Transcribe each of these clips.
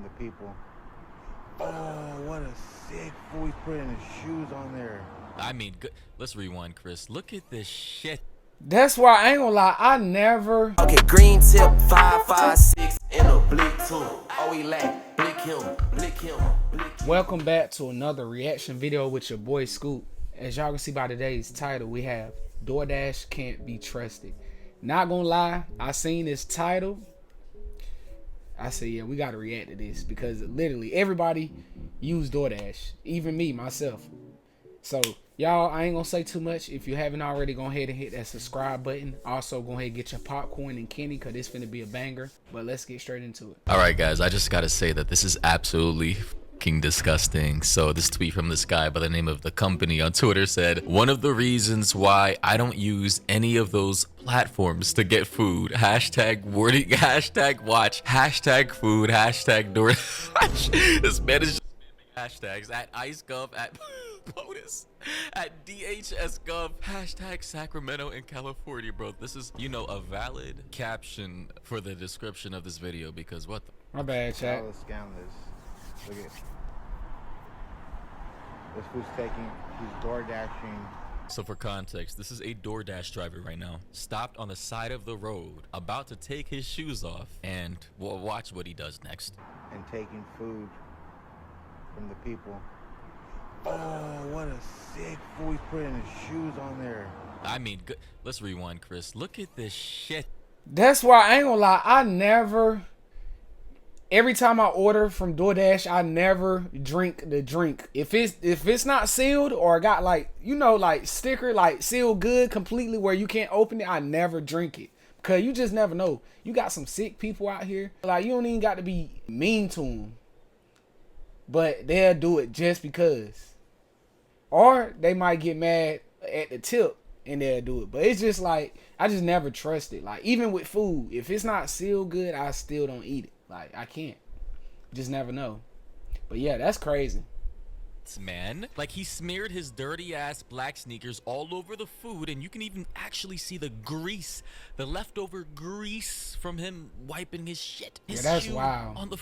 from the people. Oh, what a sick fool. He's putting his shoes on there. I mean, good. Let's rewind, Chris. Look at this shit. That's why I ain't gonna lie, I never. Okay, green tip 556 in a blick too. Oh, we lack blick him, blick him, blick him. Welcome back to another reaction video with your boy Scoop. As y'all can see by today's title, we have DoorDash Can't Be Trusted. Not gonna lie, I seen this title. I said, yeah, we gotta react to this because literally everybody use DoorDash, even me, myself. So, y'all, I ain't gonna say too much. If you haven't already, go ahead and hit that subscribe button. Also, go ahead and get your popcorn and candy because it's finna be a banger. But let's get straight into it. All right, guys, I just gotta say that this is absolutely fucking disgusting. So this tweet from this guy by the name of The Company on Twitter said, one of the reasons why I don't use any of those platforms to get food, hashtag wording, hashtag watch, hashtag food, hashtag DoorDash. This man is just hashtags at IceGov, at POTUS, at DHSGov, hashtag Sacramento in California, bro. This is, you know, a valid caption for the description of this video because what the... My bad, chat. Let's scan this. Look at this fool's he's door dashing. So for context, this is a DoorDash driver right now, stopped on the side of the road, about to take his shoes off, and we'll watch what he does next. And taking food from the people. Oh, what a sick fool. He's putting his shoes on there. I mean, good. Let's rewind, Chris. Look at this shit. That's why I ain't gonna lie, I never... Every time I order from DoorDash, I never drink the drink. If it's not sealed or got like, you know, like sticker, like sealed good completely where you can't open it, I never drink it. Because you just never know. You got some sick people out here. Like, you don't even got to be mean to them. But they'll do it just because. Or they might get mad at the tip and they'll do it. But it's just like, I just never trust it. Like, even with food, if it's not sealed good, I still don't eat it. Like, I can't. Just never know. But yeah, that's crazy. Man, like he smeared his dirty ass black sneakers all over the food, and you can even actually see the grease, the leftover grease from him wiping his shit. His Yeah, that's shoe wild. on the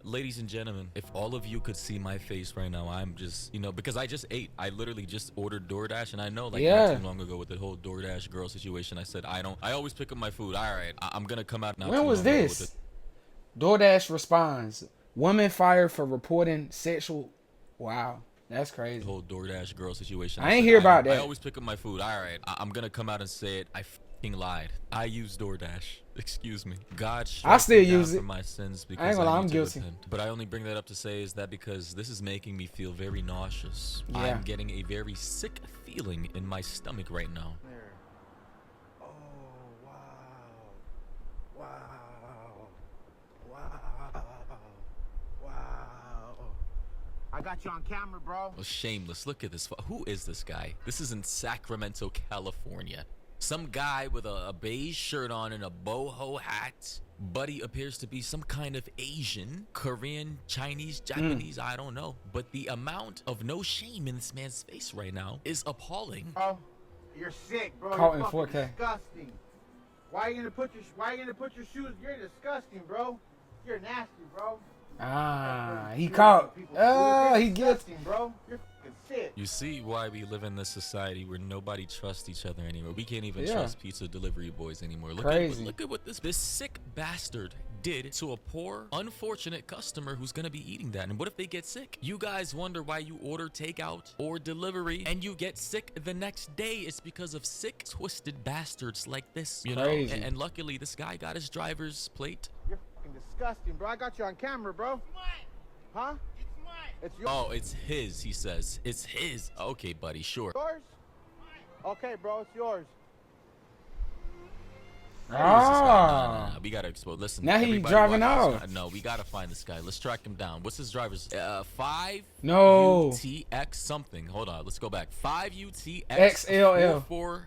ladies and gentlemen, if all of you could see my face right now, I'm just, you know, because I just ate. I literally just ordered DoorDash, and I know, like, not too long ago with the whole DoorDash girl situation, I said I always pick up my food. All right, I'm gonna come out now. When was this? DoorDash responds, woman fired for reporting sexual... Wow, that's crazy. The whole DoorDash girl situation. I ain't hear about that. I always pick up my food. All right, I'm gonna come out and say it. I fucking lied. I use DoorDash. Excuse me. God, I still use it for my sins because I ain't gonna lie, I'm need to guilty. repent. But I only bring that up to say is that because this is making me feel very nauseous. Yeah. I'm getting a very sick feeling in my stomach right now. There. Oh, wow. Wow. Wow. Wow. I got you on camera, bro. Well, shameless. Look at this. Who is this guy? This is in Sacramento, California. Some guy with a beige shirt on and a boho hat. Buddy appears to be some kind of Asian, Korean, Chinese, Japanese, I don't know. But the amount of no shame in this man's face right now is appalling. Oh, you're sick, bro. Caught You're in fucking 4K. disgusting. Why are you gonna put your shoes? You're disgusting, bro. You're nasty, bro. Ah, he caught. Oh, he gets... Disgusting, bro. You're fucking sick. You see why we live in this society where nobody trusts each other anymore. We can't even trust pizza delivery boys anymore. Look at what this sick bastard did to a poor, unfortunate customer who's gonna be eating that. And what if they get sick? You guys wonder why you order takeout or delivery and you get sick the next day. It's because of sick, twisted bastards like this, you know? And luckily, this guy got his driver's plate. You're fucking disgusting, bro. I got you on camera, bro. It's mine. Huh? It's mine. It's yours. Oh, it's his, he says. It's his. Okay, buddy, sure. Yours? Okay, bro, it's yours. Ah. No, we gotta expose. Listen, now he's everybody driving watch off. this. No, we gotta find this guy. Let's track him down. What's his driver's? 5 No. UTX something. Hold on, let's go back. 5 UTX XLL. 440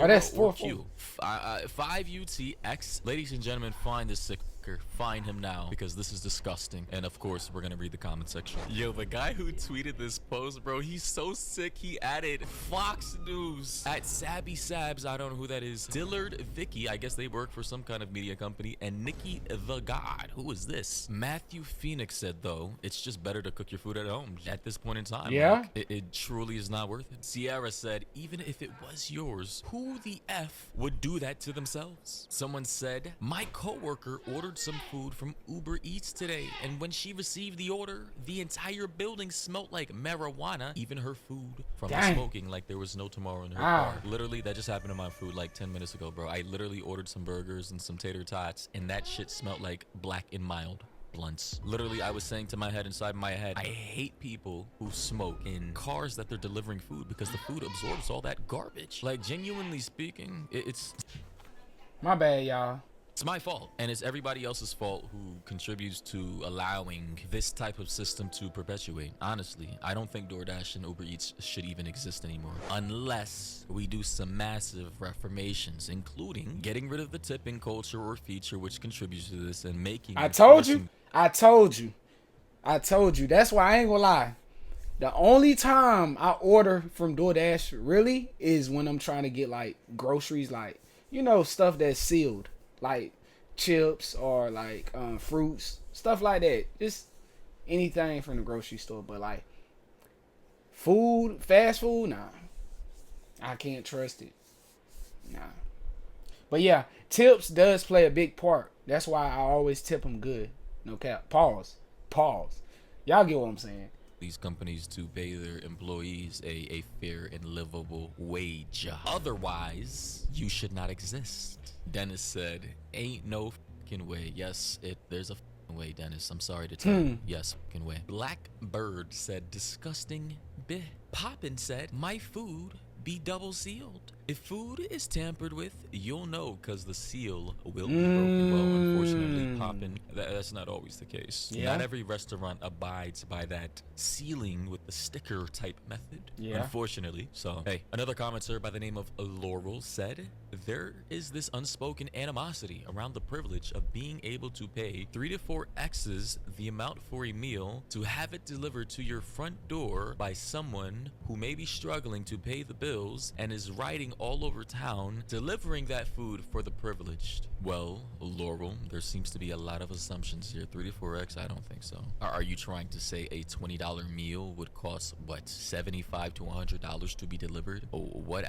Oh, that's 4Q. 5 UTX. Ladies and gentlemen, find this sick fucker. Find him now because this is disgusting. And of course, we're gonna read the comment section. Yo, the guy who tweeted this post, bro, he's so sick. He added Fox News at Sabby Sabs. I don't know who that is. Dillard Vicky. I guess they work for some kind of media company. And Nikki the God. Who is this? Matthew Phoenix said, though, it's just better to cook your food at home at this point in time. Yeah. Like, it truly is not worth it. Sierra said, even if it was yours, who the F would do that to themselves? Someone said, my coworker ordered some food from Uber Eats today, and when she received the order, the entire building smelled like marijuana, even her food, from the smoking like there was no tomorrow in her car. Literally, that just happened to my food like 10 minutes ago, bro. I literally ordered some burgers and some tater tots, and that shit smelled like Black and Mild blunts. Literally, I was saying to my head, inside my head, I hate people who smoke in cars that they're delivering food because the food absorbs all that garbage. Like, genuinely speaking, it's My bad, y'all. It's my fault, and it's everybody else's fault who contributes to allowing this type of system to perpetuate. Honestly, I don't think DoorDash and Uber Eats should even exist anymore unless we do some massive reformations, including getting rid of the tipping culture or feature which contributes to this and making I told you. That's why I ain't gonna lie. The only time I order from DoorDash really is when I'm trying to get like groceries, like, you know, stuff that's sealed, like chips or like fruits, stuff like that. Just anything from the grocery store. But like food, fast food, nah, I can't trust it. Nah. But yeah, tips does play a big part. That's why I always tip them good. No cap. Pause. Y'all get what I'm saying. These companies to pay their employees a fair and livable wage. Otherwise, you should not exist. Dennis said, ain't no fucking way. Yes, there's a fucking way, Dennis. I'm sorry to tell you. Yes, fucking way. Blackbird said, disgusting bit. Poppin said, my food be double sealed. If food is tampered with, you'll know because the seal will be broken. Well, unfortunately, Poppin, that's not always the case. Yeah. Not every restaurant abides by that sealing with the sticker type method. Yeah. Unfortunately. So, hey, another commenter by the name of Laurel said, there is this unspoken animosity around the privilege of being able to pay 3 to 4 X's the amount for a meal to have it delivered to your front door by someone who may be struggling to pay the bills and is riding all over town delivering that food for the privileged. Well, Laurel, there seems to be a lot of assumptions here. 3 to 4x, I don't think so. Are you trying to say a $20 meal would cost what, $75 to $100 to be delivered? Oh, what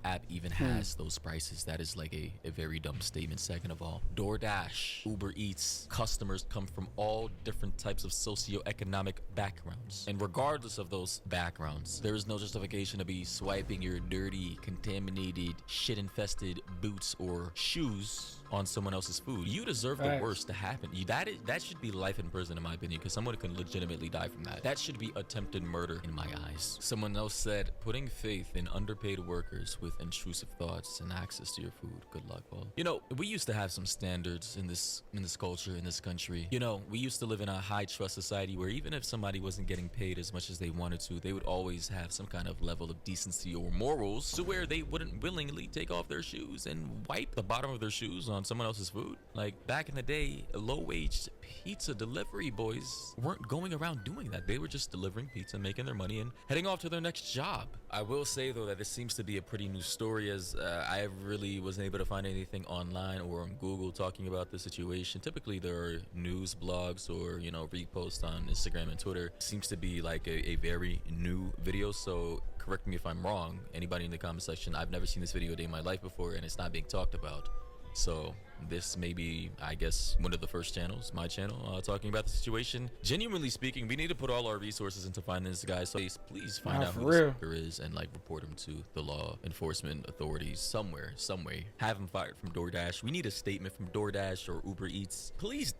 app even has those prices? That is like a very dumb statement. Second of all, DoorDash, Uber Eats, customers come from all different types of socioeconomic backgrounds, and regardless of those backgrounds, there is no justification to be swiping your dirty, contaminated, shit-infested boots or shoes on someone else's food. You deserve the worst to happen. That should be life in prison, in my opinion, because someone can legitimately die from that. That should be attempted murder in my eyes. Someone else said, putting faith in underpaid workers with intrusive thoughts and access to your food. Good luck, Paul. You know, we used to have some standards in this culture, in this country. You know, we used to live in a high trust society where even if somebody wasn't getting paid as much as they wanted to, they would always have some kind of level of decency or morals to where they wouldn't willingly take off their shoes and wipe the bottom of their shoes on someone else's food. Like back in the day, low-wage pizza delivery boys weren't going around doing that. They were just delivering pizza, making their money, and heading off to their next job. I will say though that this seems to be a pretty new story, as I really wasn't able to find anything online or on Google talking about the situation. Typically there are news blogs or, you know, reposts on Instagram and Twitter. It seems to be like a very new video, so correct me if I'm wrong, anybody in the comment section. I've never seen this video a day in my life before, and it's not being talked about. So this may be, I guess, one of the first channels, my channel, talking about the situation. Genuinely speaking, we need to put all our resources into finding this guy. So please find out who this fucker is and like report him to the law enforcement authorities somewhere, some way. Have him fired from DoorDash. We need a statement from DoorDash or Uber Eats. Please.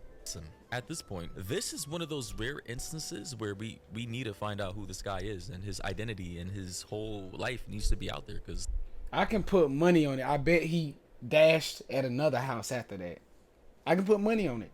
At this point, this is one of those rare instances where we need to find out who this guy is, and his identity and his whole life needs to be out there, because I can put money on it. I bet he dashed at another house after that. I can put money on it.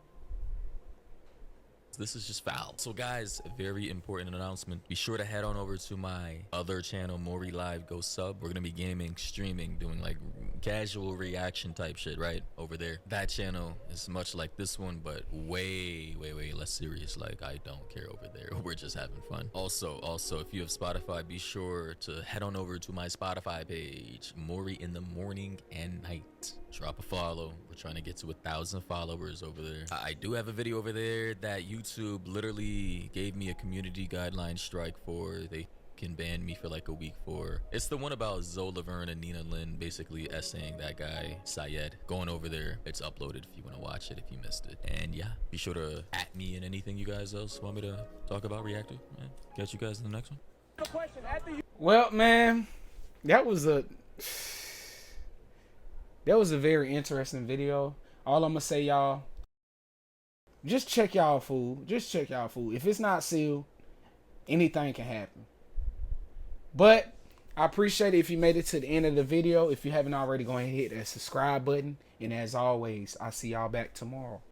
This is just foul. So guys, a very important announcement. Be sure to head on over to my other channel, Maury Live. Go sub. We're gonna be gaming, streaming, doing like casual reaction type shit right over there. That channel is much like this one, but way less serious. Like, I don't care over there. We're just having fun. Also, if you have Spotify, be sure to head on over to my Spotify page, Maury in the morning and night. Drop a follow. We're trying to get to 1,000 followers over there. I do have a video over there that YouTube literally gave me a community guideline strike for. They can ban me for like a week for. It's the one about Zoe Laverne and Nina Lynn basically essaying that guy Syed. Going over there. It's uploaded if you want to watch it, if you missed it. And yeah, be sure to at me in anything you guys else want me to talk about, react to. Catch you guys in the next one. Well, man, that was a very interesting video. All I'm gonna say, y'all, just check y'all food. Just check y'all food. If it's not sealed, anything can happen. But I appreciate it if you made it to the end of the video. If you haven't already, go ahead and hit that subscribe button. And as always, I'll see y'all back tomorrow.